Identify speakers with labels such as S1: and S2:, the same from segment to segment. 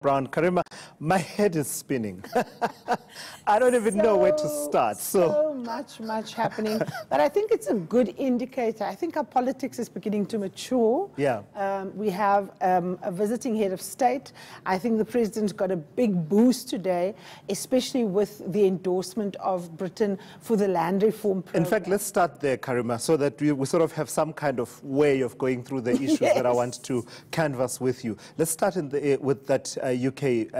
S1: Brown. Karima, my head is spinning. I don't even know where to start.
S2: So much happening. But I think it's a good indicator. I think our politics is beginning to mature.
S1: Yeah.
S2: We have a visiting head of state. I think the president's got a big boost today, especially with the endorsement of Britain for the land reform program.
S1: In fact, let's start there, Karima, so that we sort of have some kind of way of going through the issues that I want to canvass with you. Let's start with that UK,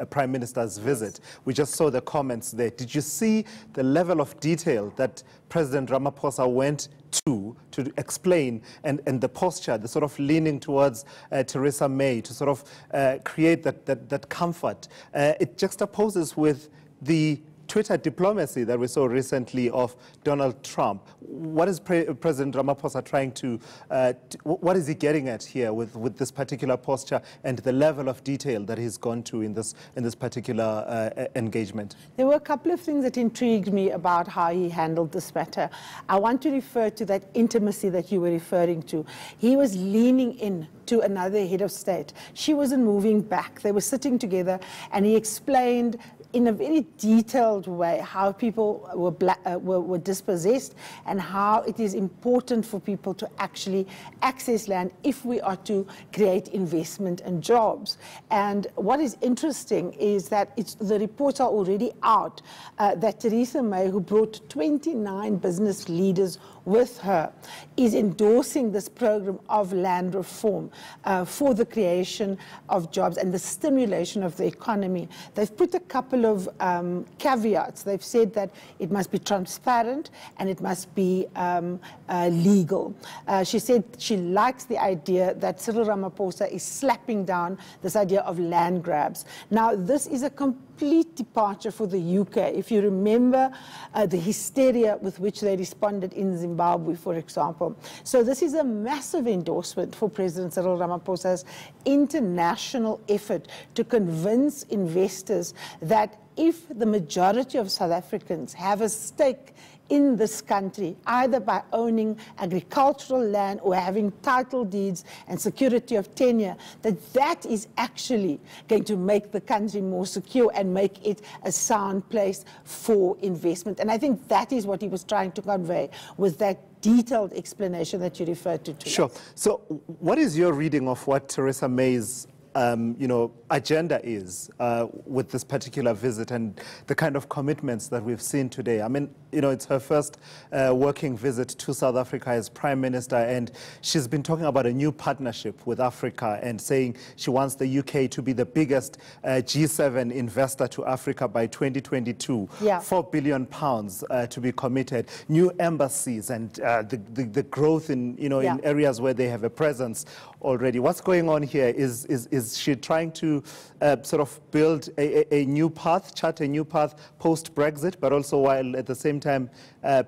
S1: Prime Minister's visit. We just saw the comments there. Did you see the level of detail that President Ramaphosa went to explain and the posture, the sort of leaning towards Theresa May to sort of create that comfort? It juxtaposes with the Twitter diplomacy that we saw recently of Donald Trump. What is President Ramaphosa trying to, what is he getting at here with this particular posture and the level of detail that he's gone to in this particular engagement? There
S2: were a couple of things that intrigued me about how he handled this matter. I want to refer to that intimacy that you were referring to. He was leaning in to another head of state. She wasn't moving back. They were sitting together, and he explained in a very detailed way how people were dispossessed and how it is important for people to actually access land if we are to create investment and jobs. And what is interesting is that the reports are already out that Theresa May, who brought 29 business leaders with her, is endorsing this program of land reform for the creation of jobs and the stimulation of the economy. They've put a couple of caveats. They've said that it must be transparent and it must be legal. She said she likes the idea that Cyril Ramaphosa is slapping down this idea of land grabs. Now, this is a complete departure for the UK. If you remember the hysteria with which they responded in Zimbabwe, for example. So this is a massive endorsement for President Cyril Ramaphosa's international effort to convince investors that if the majority of South Africans have a stake in this country, either by owning agricultural land or having title deeds and security of tenure, that is actually going to make the country more secure and make it a sound place for investment. And I think that is what he was trying to convey with that detailed explanation that you referred to.
S1: Sure. So what is your reading of what Theresa May's agenda is with this particular visit and the kind of commitments that we've seen today? I mean, it's her first working visit to South Africa as Prime Minister, and she's been talking about a new partnership with Africa and saying she wants the UK to be the biggest G7 investor to Africa by 2022. Yeah. £4 billion to be committed, new embassies, and the growth in in areas where they have a presence already. What's going on here? Is she trying to sort of build a new path, chart a new path post-Brexit, but also while at the same time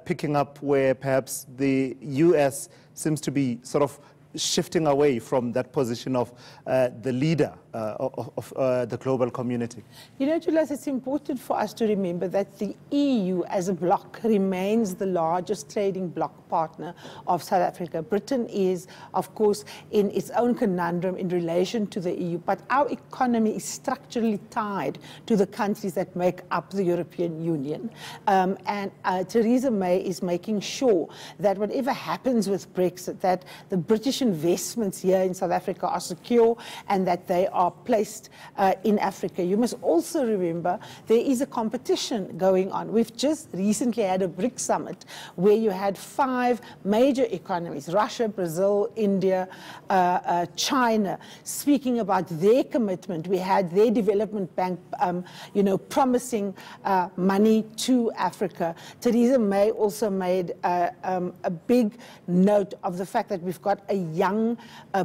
S1: picking up where perhaps the US seems to be sort of shifting away from that position of the leader of the global community?
S2: Julius, it's important for us to remember that the EU as a bloc remains the largest trading bloc partner of South Africa. Britain is, of course, in its own conundrum in relation to the EU, but our economy is structurally tied to the countries that make up the European Union. And Theresa May is making sure that whatever happens with Brexit, that the British investments here in South Africa are secure and that they are placed in Africa. You must also remember there is a competition going on. We've just recently had a BRICS summit where you had 5 major economies, Russia, Brazil, India, China, speaking about their commitment. We had their development bank, promising money to Africa. Theresa May also made a big note of the fact that we've got a young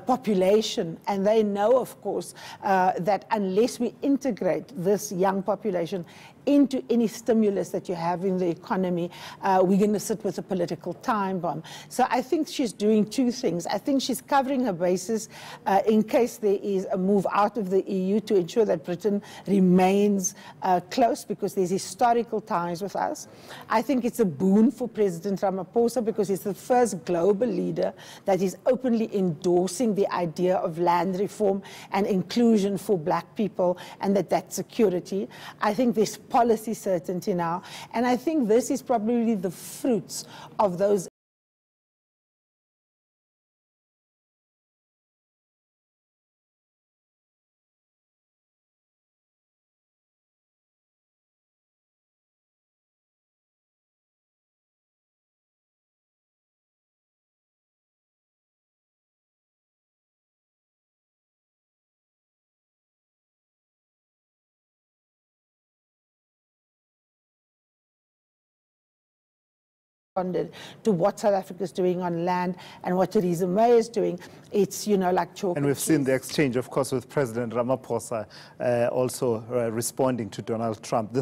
S2: population, and they know, of course, that unless we integrate this young population into any stimulus that you have in the economy. We're going to sit with a political time bomb. So I think she's doing two things. I think she's covering her bases in case there is a move out of the EU to ensure that Britain remains close, because there's historical ties with us. I think it's a boon for President Ramaphosa because he's the first global leader that is openly endorsing the idea of land reform and inclusion for black people, and that's security. I think there's policy certainty now, and I think this is probably the fruits of those to what South Africa is doing on land and what Theresa May is doing. It's, you know, like chalk.
S1: And we've seen the exchange, of course, with President Ramaphosa also responding to Donald Trump.